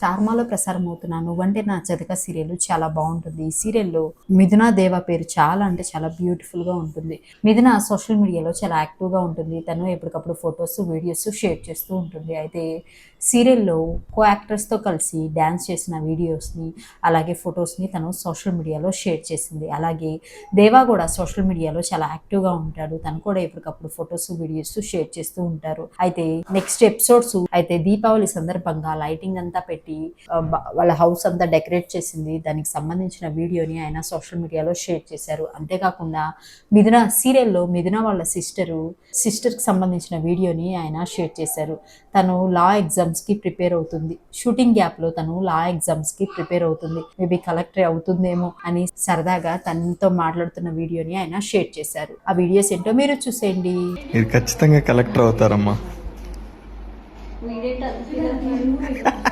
స్టార్మాలో ప్రసారం అవుతున్న నువ్వంటే నా జతక సీరియల్ చాలా బాగుంటుంది. ఈ సీరియల్లో మిథునా దేవా పేరు చాలా అంటే చాలా బ్యూటిఫుల్గా ఉంటుంది. మిథున సోషల్ మీడియాలో చాలా యాక్టివ్గా ఉంటుంది. తను ఎప్పటికప్పుడు ఫొటోస్ వీడియోస్ షేర్ చేస్తూ ఉంటుంది. అయితే సీరియల్లో కో యాక్టర్స్తో కలిసి డ్యాన్స్ చేసిన వీడియోస్ని అలాగే ఫొటోస్ని తను సోషల్ మీడియాలో షేర్ చేసింది. అలాగే దేవా కూడా సోషల్ మీడియాలో చాలా యాక్టివ్గా ఉంటాడు. తను కూడా ఎప్పటికప్పుడు ఫొటోస్ వీడియోస్ షేర్ చేస్తూ ఉంటారు. అయితే నెక్స్ట్ ఎపిసోడ్స్ అయితే దీపావళి సందర్భంగా లైటింగ్ అంతా పెట్టి వాళ్ళ హౌస్ అంతా డెకరేట్ చేసింది. దానికి సంబంధించిన వీడియోని ఆయన సోషల్ మీడియాలో షేర్ చేశారు. అంతేకాకుండా మిథున సీరియల్లో మిథున వాళ్ళ సిస్టర్కి సంబంధించిన వీడియోని ఆయన షేర్ చేశారు. తను లా ఎగ్జామ్స్కి ప్రిపేర్ అవుతుంది. షూటింగ్ గ్యాప్లో తను లా ఎగ్జామ్స్కి ప్రిపేర్ అవుతుంది. మేబీ కలెక్టర్ అవుతుందేమో అని సరదాగా తనతో మాట్లాడుతున్న వీడియోని ఆయన షేర్ చేశారు. ఆ వీడియోస్ ఏంటో మీరు చూసేయండి. మీరు ఖచ్చితంగా కలెక్టర్ అవుతారమ్మా.